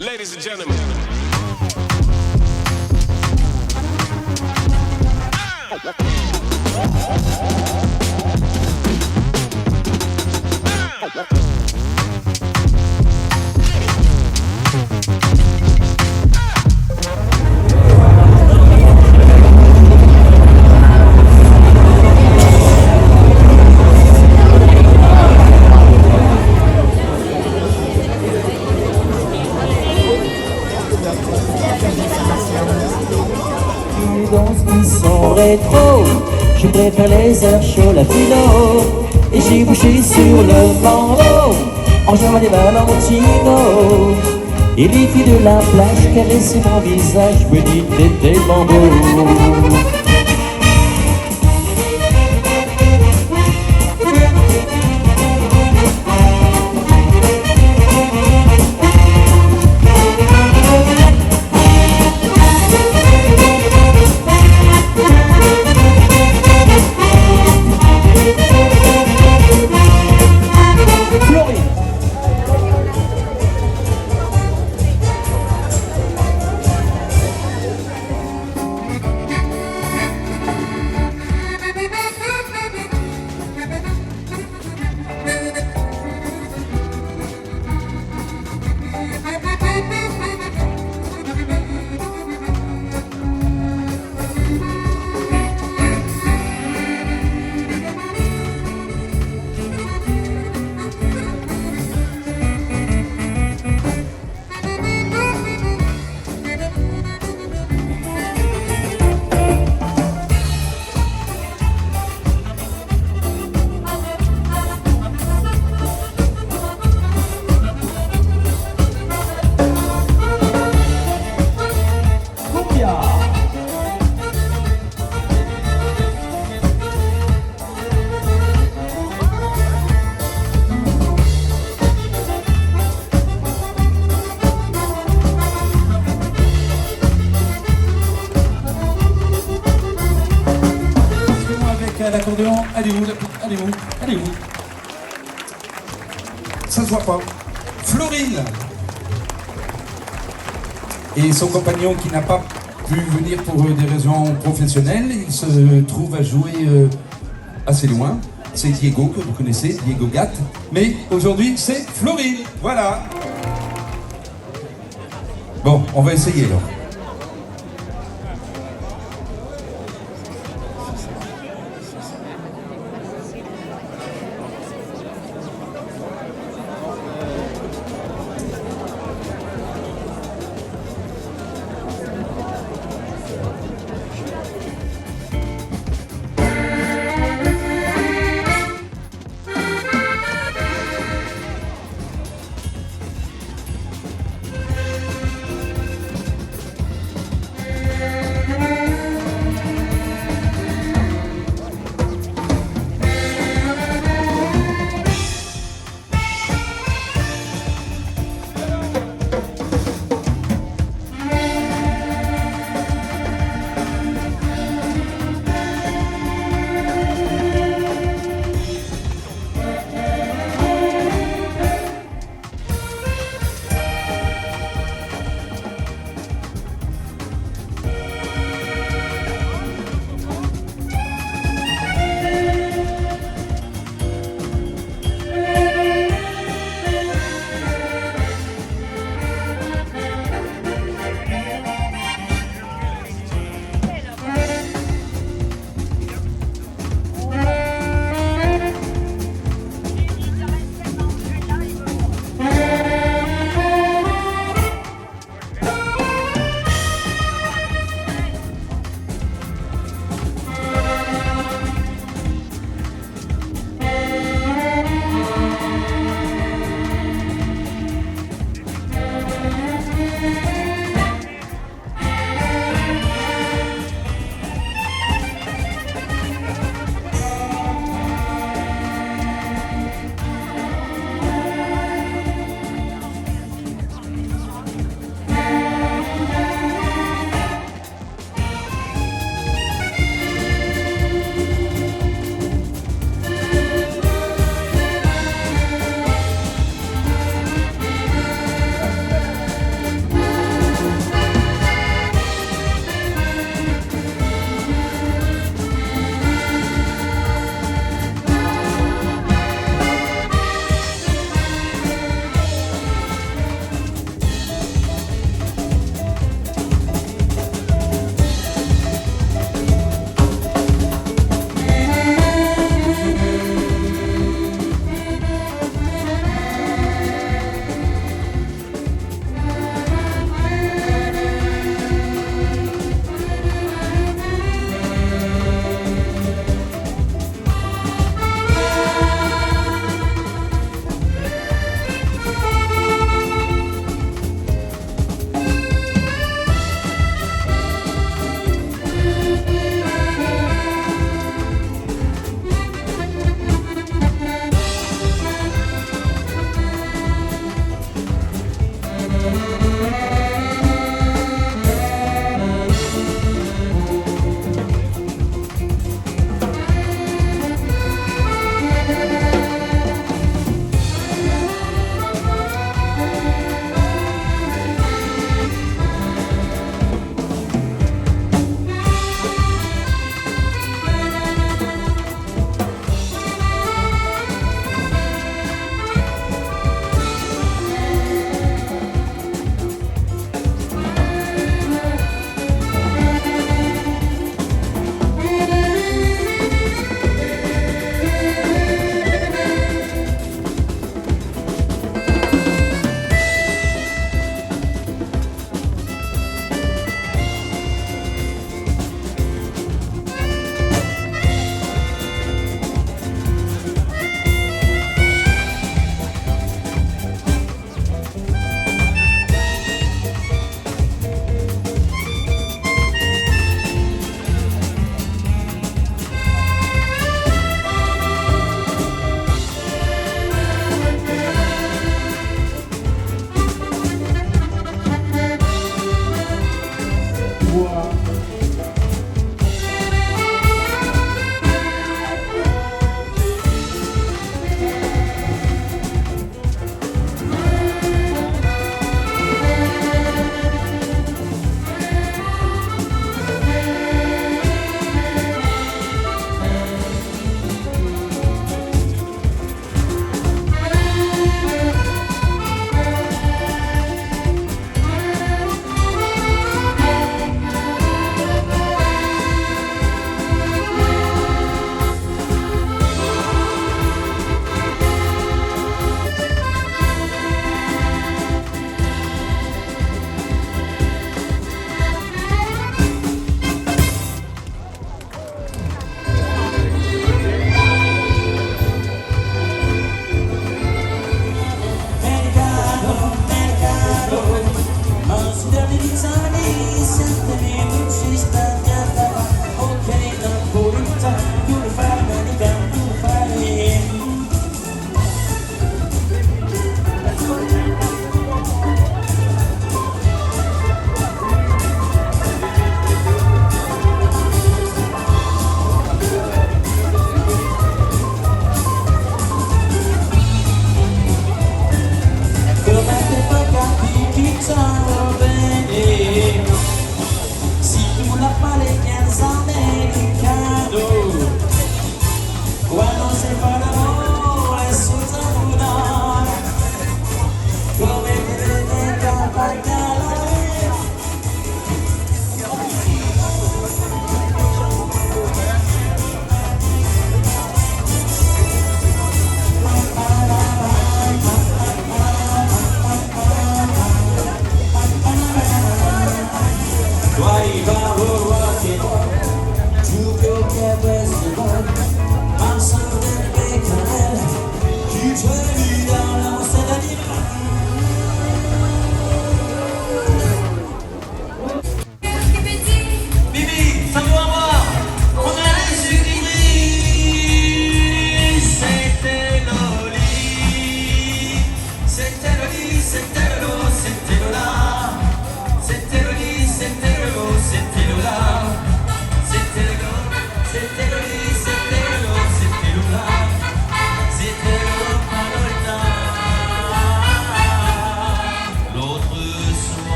Ladies and gentlemen. Qui sont rétro, je préfère les airs chauds, la philo. Et j'ai bouché sur le bandeau en jouant des Valentino. Et les filles de la plage caressaient mon visage, me dit t'es tellement beau. L'accordéon, allez où, allez où, allez où? Ça se voit pas. Florine et son compagnon qui n'a pas pu venir pour des raisons professionnelles, il se trouve à jouer assez loin. C'est Diego que vous connaissez, Diego Gatt. Mais aujourd'hui, c'est Florine. Voilà. Bon, on va essayer alors.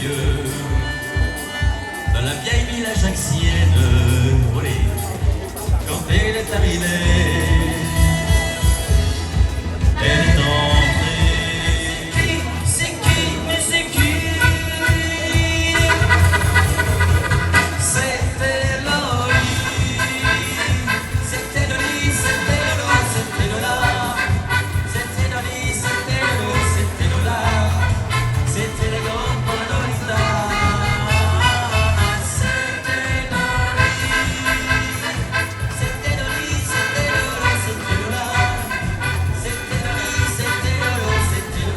merveilleux dans la vieille ville ajaxienne. Oui, quand elle est arrivée, elle est entrée. C'est qui, mais c'est qui? C'était Loli. C'était Loli, c'était Lolo, c'était Lola. C'était Loli, c'était Lolo, c'était Lola. C'était la grande Lolita. C'était Loli. C'était Loli, c'était Lolo, c'était Lola. C'était Loli, c'était Lolo, c'était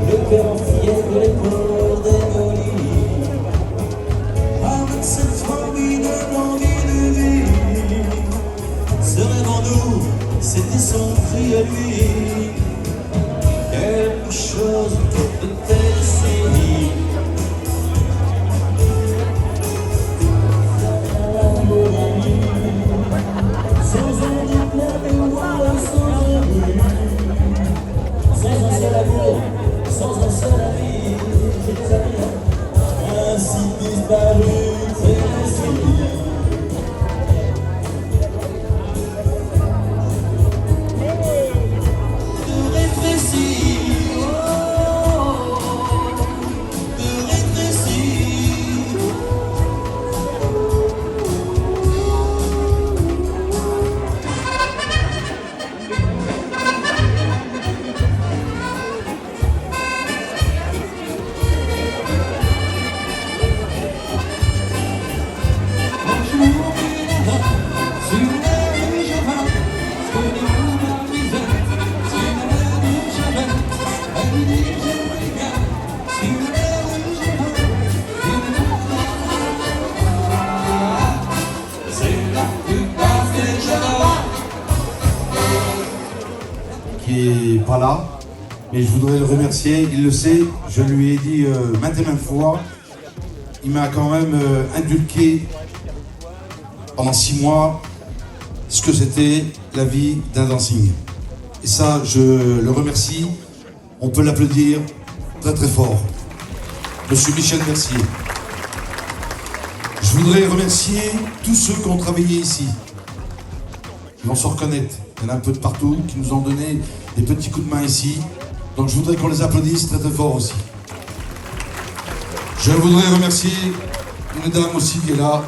Le cœur en fièvre de l'école démolie, avec cette formidable envie de vie. Ce rêve en nous, c'était son cri à lui. Quelque chose de tel série. Sans un éclat de voix, sans un bruit, sans un seul amour, sans un seul ami, ainsi disparu, c'est ainsi. De rétrécir, de rétrécir. Qui est pas là, mais je voudrais le remercier, il le sait, je lui ai dit maintes et maintes fois, il m'a quand même inculqué pendant 6 mois ce que c'était la vie d'un dancing. Et ça, je le remercie, on peut l'applaudir très très fort. Monsieur Michel Mercier. Je voudrais remercier tous ceux qui ont travaillé ici. Ils vont se reconnaître. Il y en a un peu de partout qui nous ont donné des petits coups de main ici. Donc je voudrais qu'on les applaudisse très très fort aussi. Je voudrais remercier une dame aussi qui est là.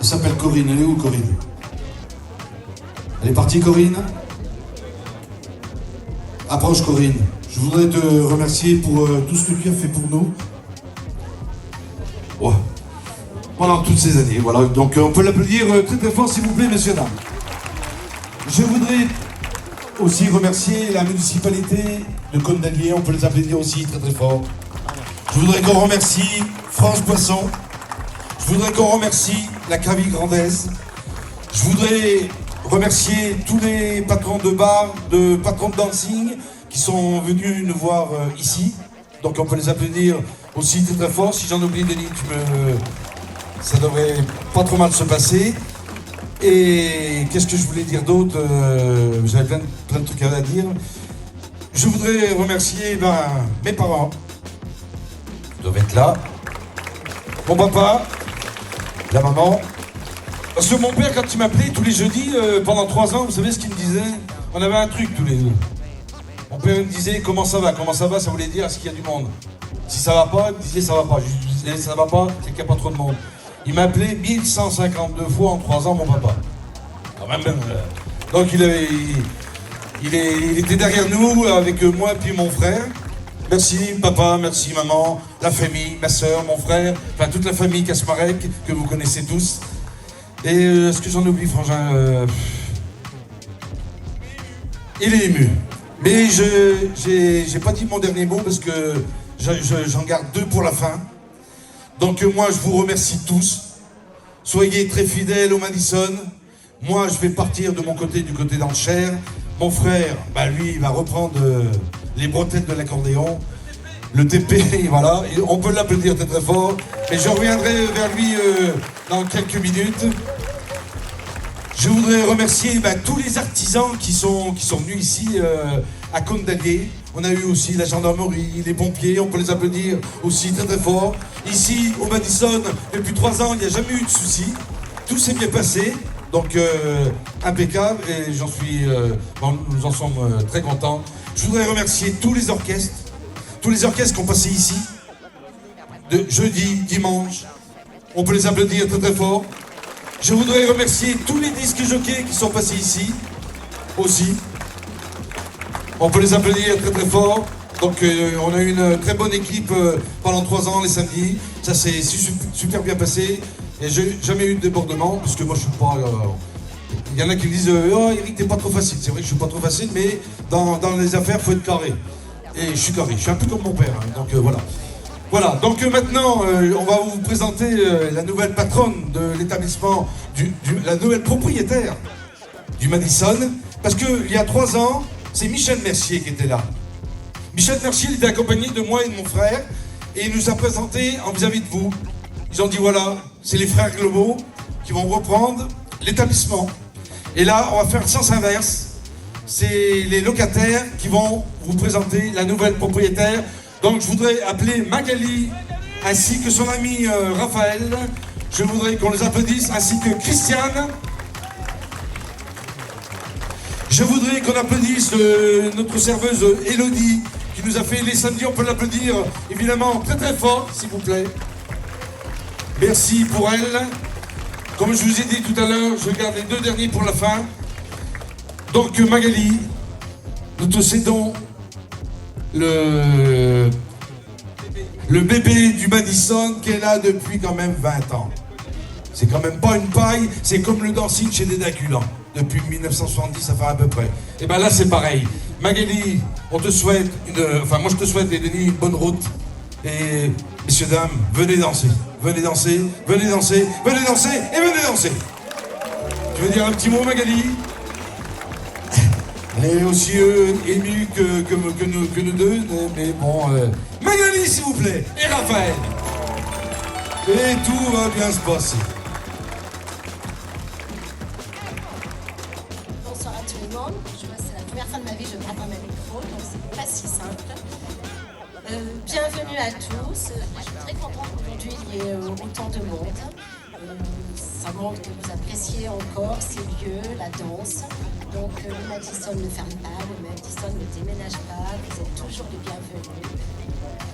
Elle s'appelle Corinne. Elle est où, Corinne? Elle est partie, Corinne? Approche, Corinne. Je voudrais te remercier pour tout ce que tu as fait pour nous. Ouais. Pendant toutes ces années, voilà. Donc on peut l'applaudir très très fort, s'il vous plaît, messieurs, dames. Je voudrais aussi remercier la municipalité de Cône-d'Allier, on peut les applaudir aussi très très fort. Je voudrais qu'on remercie France Poisson. Je voudrais qu'on remercie la Craville Grandaise. Je voudrais remercier tous les patrons de bar, de patrons de dancing qui sont venus nous voir ici. Donc on peut les applaudir aussi très très fort. Si j'en oublie, Denis, ça devrait pas trop mal se passer. Et qu'est-ce que je voulais dire d'autre? J'avais plein de trucs à dire. Je voudrais remercier mes parents. Ils doivent être là. Mon papa, la maman. Parce que mon père, quand il m'appelait tous les jeudis, pendant 3 ans, vous savez ce qu'il me disait? On avait un truc tous les deux. Mon père me disait comment ça va? Comment ça va, ça voulait dire est-ce qu'il y a du monde? Si ça va pas, il me disait ça va pas. Je lui disais ça va pas, c'est qu'il n'y a pas trop de monde. Il m'appelait 1152 fois en 3 ans, mon papa. Quand même. Donc il était derrière nous, avec moi et puis mon frère. Merci papa, merci maman, la famille, ma soeur, mon frère, enfin toute la famille Kasmarek, que vous connaissez tous. Et est-ce que j'en oublie, Frangin? Il est ému. Mais j'ai pas dit mon dernier mot parce que j'en garde 2 pour la fin. Donc moi je vous remercie tous. Soyez très fidèles au Madison. Moi je vais partir de mon côté, du côté d'Enchères. Mon frère, lui il va reprendre les bretelles de l'accordéon. Le TP, voilà, et on peut l'applaudir très très fort. Et je reviendrai vers lui dans quelques minutes. Je voudrais remercier tous les artisans qui sont venus ici à Cône d'Allier. On a eu aussi la gendarmerie, les pompiers, on peut les applaudir aussi très très fort. Ici, au Madison, depuis 3 ans, il n'y a jamais eu de soucis. Tout s'est bien passé, donc impeccable, et nous en sommes très contents. Je voudrais remercier tous les orchestres qui ont passé ici, de jeudi, dimanche. On peut les applaudir très très fort. Je voudrais remercier tous les disques jockeys qui sont passés ici, aussi. On peut les applaudir très très fort. Donc on a eu une très bonne équipe pendant 3 ans, les samedis. Ça s'est super bien passé. Et j'ai jamais eu de débordement, parce que moi je suis pas... Il y en a qui me disent « Oh Eric, t'es pas trop facile ». C'est vrai que je suis pas trop facile, mais dans les affaires, faut être carré. Et je suis carré, je suis un peu comme mon père, hein, donc voilà. Voilà, donc maintenant, on va vous présenter la nouvelle patronne de l'établissement, la nouvelle propriétaire du Madison. Parce qu'il y a 3 ans, c'est Michel Mercier qui était là. Michel Mercier, il était accompagné de moi et de mon frère, et il nous a présenté en vis-à-vis de vous. Ils ont dit voilà, c'est les frères Globaux qui vont reprendre l'établissement. Et là, on va faire le sens inverse. C'est les locataires qui vont vous présenter la nouvelle propriétaire. Donc je voudrais appeler Magali ainsi que son ami Raphaël. Je voudrais qu'on les applaudisse, ainsi que Christiane. Je voudrais qu'on applaudisse notre serveuse Elodie qui nous a fait les samedis. On peut l'applaudir évidemment très très fort, s'il vous plaît. Merci pour elle. Comme je vous ai dit tout à l'heure, je garde les 2 derniers pour la fin. Donc Magali, nous te cédons le bébé du Madison qui est là depuis quand même 20 ans. C'est quand même pas une paille, c'est comme le dancing chez des Daculans. Depuis 1970, ça fait à peu près. Et ben là c'est pareil. Magali, on te souhaite moi je te souhaite et Denis une bonne route. Et messieurs, dames, venez danser. Venez danser, venez danser, venez danser et venez danser. Tu veux dire un petit mot, Magali? Elle est aussi émue que nous deux, mais bon... Magali, s'il vous plaît, et Raphaël. Et tout va bien se passer. Bonsoir à tout le monde. C'est la première fois de ma vie que je prends un micro, donc c'est pas si simple. Bienvenue à tous. Je suis très contente qu'aujourd'hui il y ait autant de monde. Ça montre que vous appréciez encore ces lieux, la danse. Donc le Madison ne ferme pas, le Madison ne déménage pas, vous êtes toujours les bienvenus.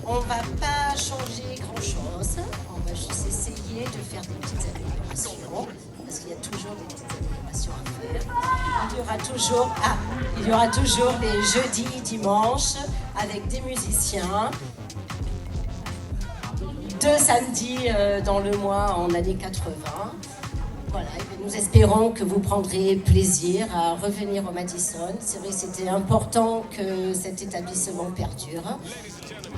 On ne va pas changer grand-chose, on va juste essayer de faire des petites améliorations, parce qu'il y a toujours des petites améliorations à faire. Il y aura toujours les jeudis, dimanches, avec des musiciens. 2 samedis dans le mois en années 80. Voilà, et nous espérons que vous prendrez plaisir à revenir au Madison. C'est vrai que c'était important que cet établissement perdure.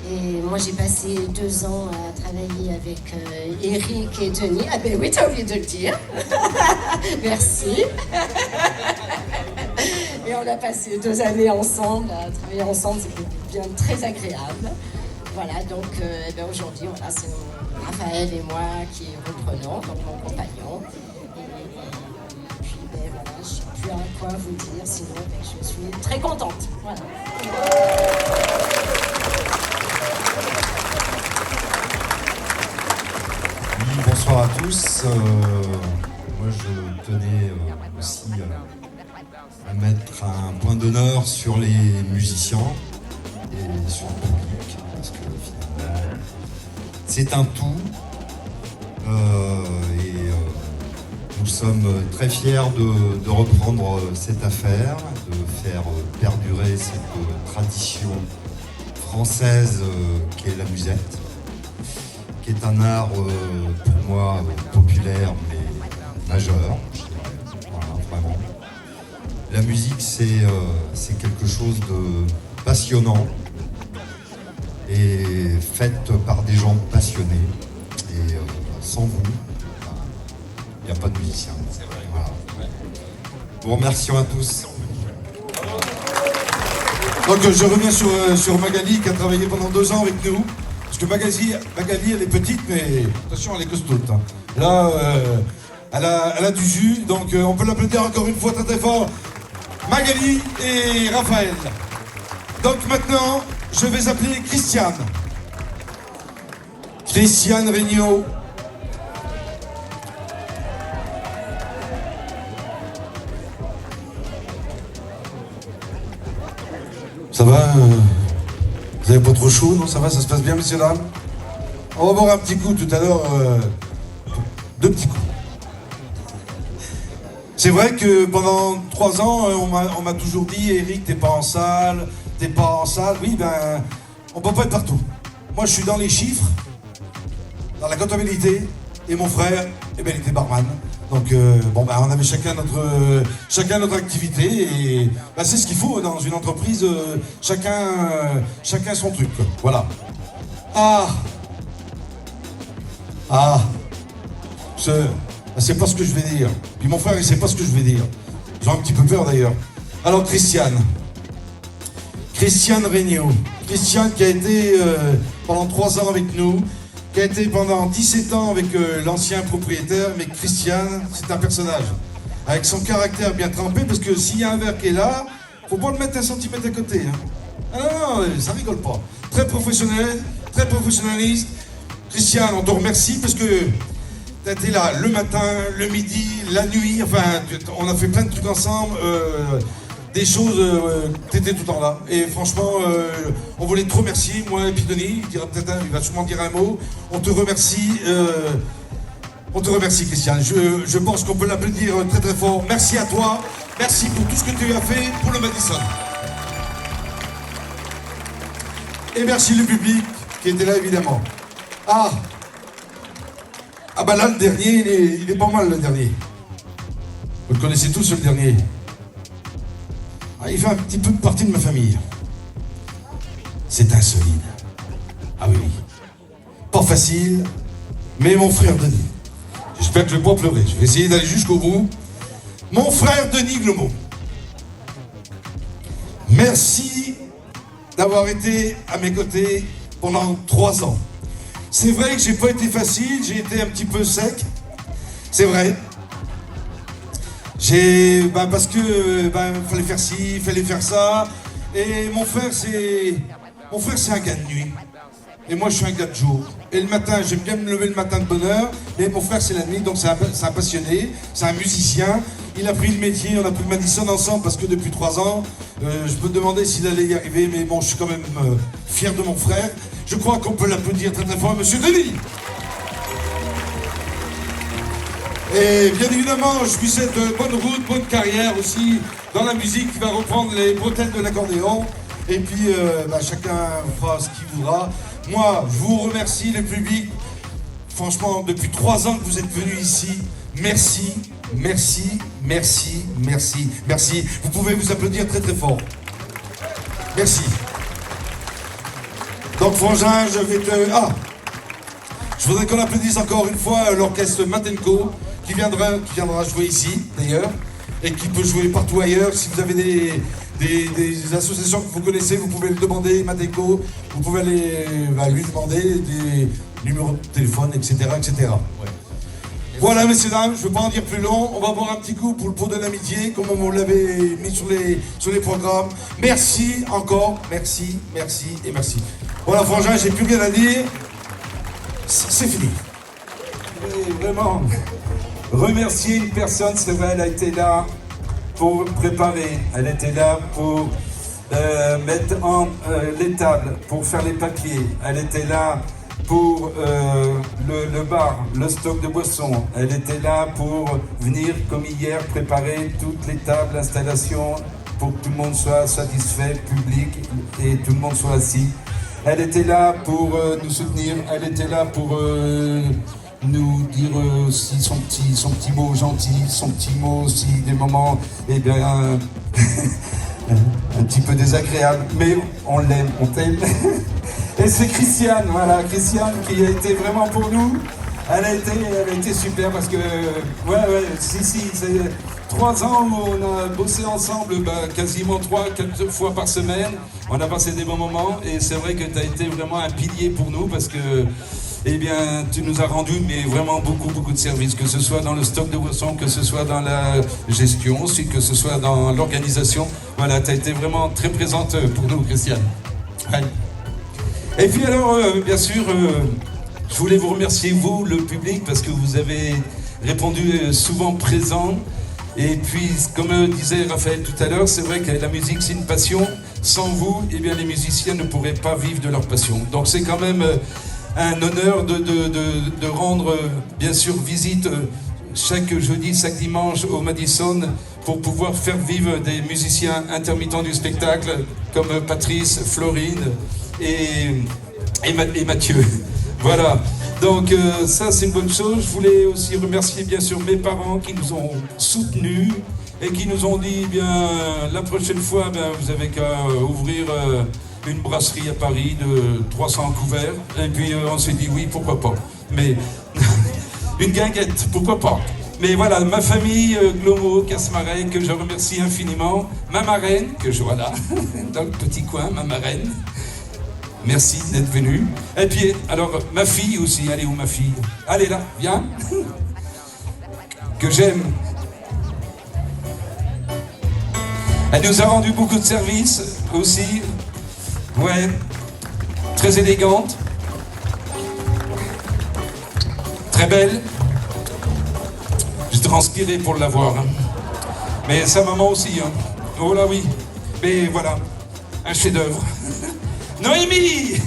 Et moi, j'ai passé 2 ans à travailler avec Eric et Denis. Ah ben oui, t'as oublié de le dire. Merci. Et on a passé 2 années ensemble, à travailler ensemble. C'était bien très agréable. Voilà, donc aujourd'hui, voilà, c'est Raphaël et moi qui reprenons, donc mon compagnon. Et puis, voilà, je ne sais plus à quoi vous dire, sinon je suis très contente. Voilà. Oui, bonsoir à tous. Moi, je tenais aussi à mettre un point d'honneur sur les musiciens et sur le public, parce que finalement, c'est un tout. Nous sommes très fiers de reprendre cette affaire, de faire perdurer cette tradition française qu'est la musette, qui est un art pour moi populaire mais majeur. Voilà, vraiment. La musique, c'est quelque chose de passionnant et faite par des gens passionnés. Et sans vous, il n'y a pas de musicien. Voilà. Bon, merci à tous. Donc je reviens sur Magali qui a travaillé pendant 2 ans avec nous. Parce que Magali, elle est petite, mais attention, elle est costaud. Hein. Là, Elle a du jus, donc on peut l'applaudir encore une fois très très fort. Magali et Raphaël. Donc maintenant, je vais appeler Christiane. Christiane Regnault. Ça va vous avez pas trop chaud, non? Ça va, ça se passe bien, messieurs, dames? On va boire un petit coup tout à l'heure. 2 petits coups. C'est vrai que pendant 3 ans, on m'a toujours dit, Eric, t'es pas en salle, t'es pas en salle. Oui, ben, on peut pas être partout. Moi, je suis dans les chiffres, dans la comptabilité, et mon frère, eh ben, il était barman. Donc, bon, ben, on avait chacun notre activité, et ben, c'est ce qu'il faut dans une entreprise, chacun son truc, quoi. Voilà. C'est pas ce que je vais dire. Puis mon frère, il sait pas ce que je vais dire. J'ai un petit peu peur d'ailleurs. Alors, Christiane Regnault. Christiane qui a été pendant 3 ans avec nous, qui a été pendant 17 ans avec l'ancien propriétaire, mais Christiane, c'est un personnage. Avec son caractère bien trempé, parce que s'il y a un verre qui est là, faut pas le mettre 1 centimètre à côté. Hein. Ah non, ça rigole pas. Très professionnel, très professionnaliste. Christiane, on te remercie parce que t'as été là le matin, le midi, la nuit, enfin, on a fait plein de trucs ensemble, des choses, t'étais tout le temps là. Et franchement, on voulait te remercier, moi et puis Denis, il va sûrement dire un mot. On te remercie, Christiane. Je pense qu'on peut l'applaudir très très fort. Merci à toi, merci pour tout ce que tu as fait pour le Madison. Et merci le public qui était là évidemment. Ah bah là le dernier, il est pas mal le dernier. Vous le connaissez tous le dernier. Il fait un petit peu partie de ma famille. C'est insolite. Ah oui. Pas facile, mais mon frère Denis. J'espère que je vais pas pleurer. Je vais essayer d'aller jusqu'au bout. Mon frère Denis Glomont. Merci d'avoir été à mes côtés pendant 3 ans. C'est vrai que j'ai pas été facile, j'ai été un petit peu sec. C'est vrai. Parce que fallait faire ci, fallait faire ça. Et mon frère c'est un gars de nuit. Et moi je suis un gars de jour. Et le matin, j'aime bien me lever le matin de bonne heure. Et mon frère c'est la nuit, donc c'est un passionné, c'est un musicien. Il a pris le métier, on a pris Madison ensemble parce que depuis 3 ans, je me demandais s'il allait y arriver, mais bon, je suis quand même fier de mon frère. Je crois qu'on peut l'applaudir très très fort, Monsieur Denis. Et bien évidemment, je lui souhaite bonne route, bonne carrière aussi dans la musique. Il va reprendre les bretelles de l'accordéon. Et puis, chacun fera ce qu'il voudra. Moi, je vous remercie, le public. Franchement, depuis 3 ans que vous êtes venus ici, merci, merci, merci, merci, merci. Vous pouvez vous applaudir très très fort. Merci. Donc Frangin, je voudrais qu'on applaudisse encore une fois l'orchestre Matenko qui viendra jouer ici d'ailleurs et qui peut jouer partout ailleurs. Si vous avez des associations que vous connaissez, vous pouvez le demander, Matenko, vous pouvez aller lui demander des numéros de téléphone, etc. etc. Ouais. Voilà messieurs dames, je ne veux pas en dire plus long, on va boire un petit coup pour le pot de l'amitié, comme on l'avait mis sur les programmes. Merci encore, merci, merci et merci. Voilà Frangin, j'ai plus rien à dire, c'est fini. Et vraiment, remercier une personne, c'est vrai, elle a été là pour préparer, elle était là pour mettre en les tables, pour faire les papiers, elle était là pour le bar, le stock de boissons. Elle était là pour venir, comme hier, préparer toutes les tables, l'installation, pour que tout le monde soit satisfait, public, et tout le monde soit assis. Elle était là pour nous soutenir, elle était là pour nous dire aussi son petit mot gentil, son petit mot aussi, des moments, eh bien, un petit peu désagréable, mais on l'aime, on t'aime. Et c'est Christiane, voilà, Christiane qui a été vraiment pour nous. Elle a été super parce que, c'est 3 ans où on a bossé ensemble, quasiment 3-4 fois par semaine. On a passé des bons moments et c'est vrai que tu as été vraiment un pilier pour nous parce que eh bien, tu nous as rendu mais vraiment beaucoup de services, que ce soit dans le stock de boissons, que ce soit dans la gestion aussi, que ce soit dans l'organisation. Voilà, tu as été vraiment très présente pour nous, Christiane. Ouais. Et puis alors, bien sûr, je voulais vous remercier, vous, le public, parce que vous avez répondu souvent présent. Et puis, comme disait Raphaël tout à l'heure, c'est vrai que la musique, c'est une passion. Sans vous, eh bien, les musiciens ne pourraient pas vivre de leur passion. Donc, c'est quand même un honneur de rendre, bien sûr, visite chaque jeudi, chaque dimanche au Madison pour pouvoir faire vivre des musiciens intermittents du spectacle comme Patrice, Florine et Mathieu. Voilà. Donc ça c'est une bonne chose. Je voulais aussi remercier bien sûr mes parents qui nous ont soutenus et qui nous ont dit bien la prochaine fois vous avez qu'à ouvrir une brasserie à Paris de 300 couverts. Et puis on s'est dit oui, pourquoi pas. Mais une guinguette, pourquoi pas. Mais voilà, ma famille, Glomo, Casmaret, que je remercie infiniment. Ma marraine, que je vois là, dans le petit coin, ma marraine. Merci d'être venu. Et puis, alors, ma fille aussi, elle est où ma fille? Allez là, viens. Que j'aime. Elle nous a rendu beaucoup de services aussi. Ouais, très élégante. Très belle. J'ai transpiré pour l'avoir. Hein. Mais sa maman aussi. Hein. Oh là oui. Mais voilà, un chef-d'œuvre. Noémie!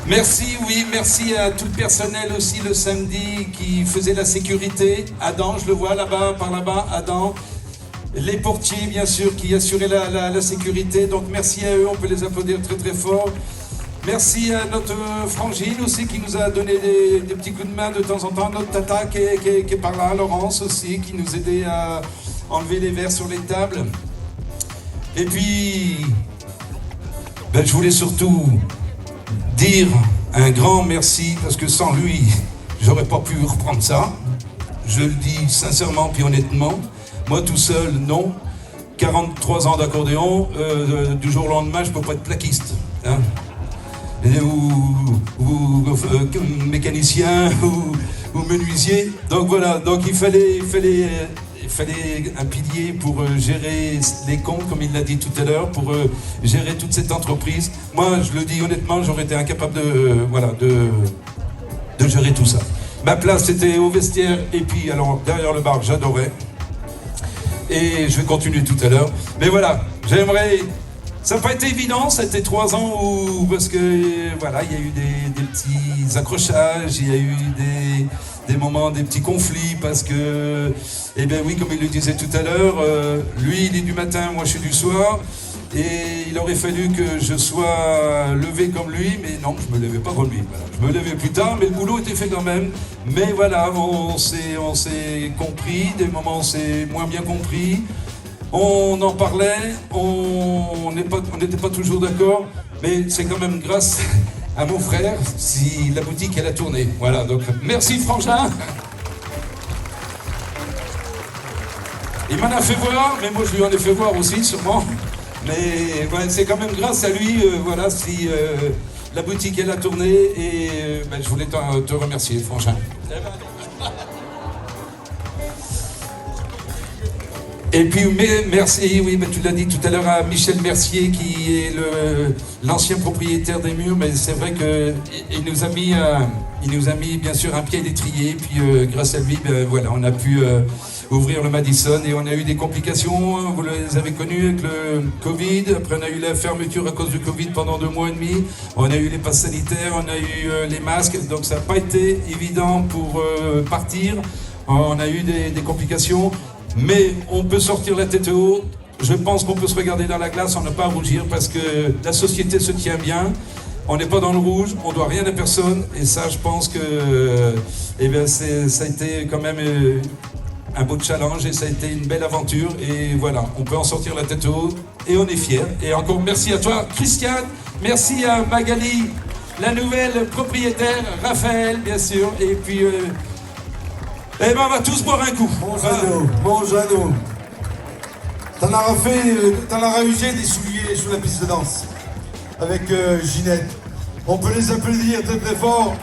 Merci, oui, merci à tout le personnel aussi le samedi qui faisait la sécurité. Adam, je le vois là-bas, par là-bas, Adam. Les portiers, bien sûr, qui assuraient la sécurité. Donc merci à eux, on peut les applaudir très très fort. Merci à notre frangine aussi qui nous a donné des petits coups de main de temps en temps. Notre tata qui est par là, Laurence aussi, qui nous aidait à enlever les verres sur les tables. Et puis, je voulais surtout dire un grand merci, parce que sans lui, j'aurais pas pu reprendre ça. Je le dis sincèrement puis honnêtement. Moi tout seul, non. 43 ans d'accordéon, du jour au lendemain, je peux pas être plaquiste. Hein. Ou mécanicien, ou menuisier. Donc voilà, donc il fallait un pilier pour gérer les comptes, comme il l'a dit tout à l'heure, pour gérer toute cette entreprise. Moi, je le dis honnêtement, j'aurais été incapable de gérer tout ça. Ma place, c'était au vestiaire, et puis alors derrière le bar, j'adorais. Et je vais continuer tout à l'heure. Mais voilà, j'aimerais... Ça n'a pas été évident, ça a été 3 ans où, parce que voilà, il y a eu des petits accrochages, il y a eu des moments, des petits conflits, parce que, eh bien oui, comme il le disait tout à l'heure, lui il est du matin, moi je suis du soir, et il aurait fallu que je sois levé comme lui, mais non, je me levais pas comme lui. Voilà. Je me levais plus tard, mais le boulot était fait quand même. Mais voilà, on s'est compris, des moments on s'est moins bien compris. On en parlait, on n'était pas toujours d'accord, mais c'est quand même grâce à mon frère si la boutique elle a tourné. Voilà, donc merci Frangin. Il m'en a fait voir, mais moi je lui en ai fait voir aussi sûrement. Mais ouais, c'est quand même grâce à lui, voilà, si la boutique elle a tourné, et je voulais te remercier Frangin. Et puis merci, oui, tu l'as dit tout à l'heure, à Michel Mercier qui est l'ancien propriétaire des murs, mais c'est vrai qu'il nous a mis bien sûr un pied à l'étrier, puis grâce à lui, voilà, on a pu ouvrir le Madison, et on a eu des complications, vous les avez connues avec le Covid, après on a eu la fermeture à cause du Covid pendant 2 mois et demi, on a eu les passes sanitaires, on a eu les masques, donc ça n'a pas été évident pour partir, on a eu des complications. Mais on peut sortir la tête haute, je pense qu'on peut se regarder dans la glace sans ne pas rougir, parce que la société se tient bien, on n'est pas dans le rouge, on ne doit rien à personne, et ça je pense que ça a été quand même un beau challenge, et ça a été une belle aventure, et voilà, on peut en sortir la tête haute, et on est fiers. Et encore merci à toi Christiane, merci à Magali, la nouvelle propriétaire, Raphaël bien sûr, et puis... Eh ben on va tous boire un coup. Bon Jeannot. T'en auras usé des souliers sur la piste de danse. avec Ginette. On peut les applaudir très très fort.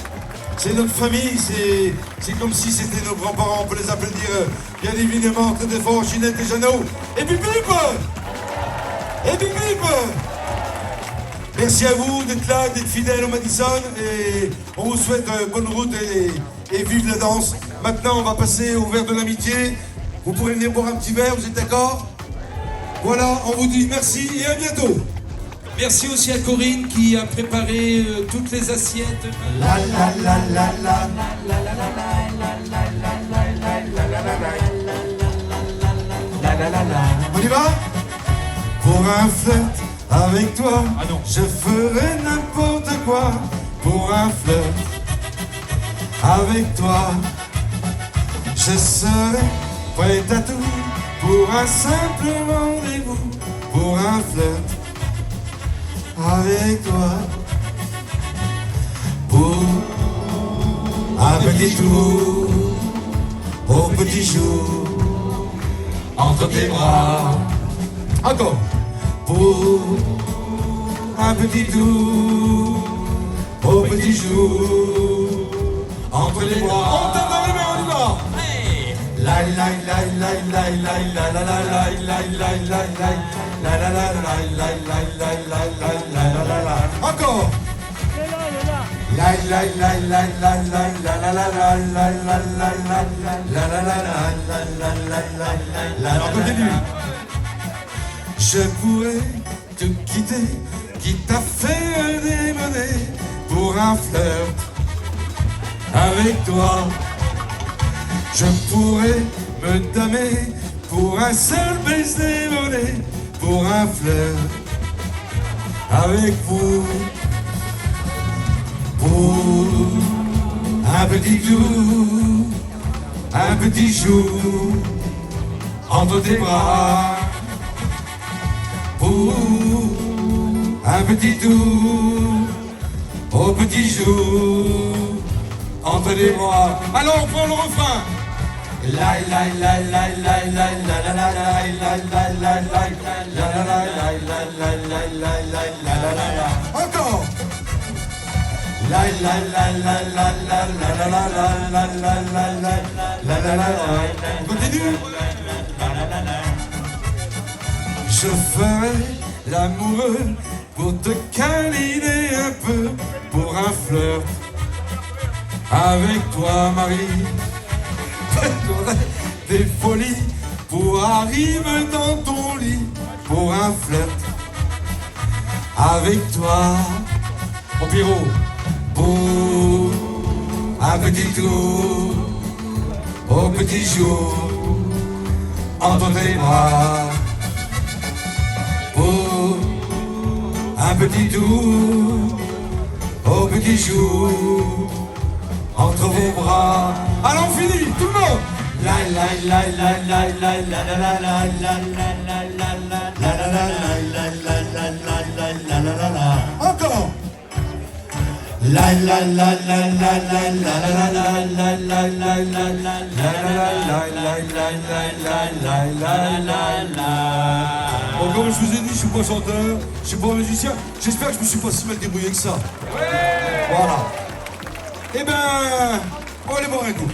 C'est notre famille, c'est comme si c'était nos grands-parents. On peut les applaudir bien évidemment très très fort, Ginette et Jeannot. Et puis Philippe. Et puis Philippe. Merci à vous d'être là, d'être fidèles au Madison. Et on vous souhaite bonne route et vive la danse. Maintenant, on va passer au verre de l'amitié. Vous pourrez venir boire un petit verre, vous êtes d'accord? Voilà, on vous dit merci et à bientôt. Merci aussi à Corinne qui a préparé toutes les assiettes. On y va? Pour un flirt avec toi, Ah non. je ferai n'importe quoi. Pour un flirt avec toi, je serai prêt à tout. Pour un simple rendez-vous, pour un flirt avec toi, pour un petit tour au petit jour entre tes bras. Encore. Pour un petit tour au petit jour entre les bras. On tape dans les mains, on y va. La la la la la la la la la la la la la. Encore. La la la la la la la la la la la la la. On continue. Je pourrais te quitter, quitte à faire des monnaies pour un flirt avec toi. Je pourrais me damer pour un seul baiser volé, pour un flirt avec vous. Pour un petit tour, un petit jour entre tes bras. Pour un petit tour au petit jour entre les bras. Alors on prend le refrain. La la la la la la la la la la la la la la. Encore. La la la la la la la la la la la la la la. Continue. Je ferai l'amoureux pour te câliner un peu, pour un flirt avec toi, Marie. Des folies pour arriver dans ton lit, pour un flirt avec toi, mon Pierrot. Pour un petit tour au petit jour entre tes bras. Pour un petit tour au petit jour entre vos bras. Allons, on finit, tout le monde. La la la la la la la la la la la la la la la. Encore. La la la la la la la la la la la la la. Bon, comme je vous ai dit, je suis pas chanteur, je suis pas musicien. J'espère que je me suis pas si mal débrouillé que ça. Voilà. Eh ben, on va aller boire un coup.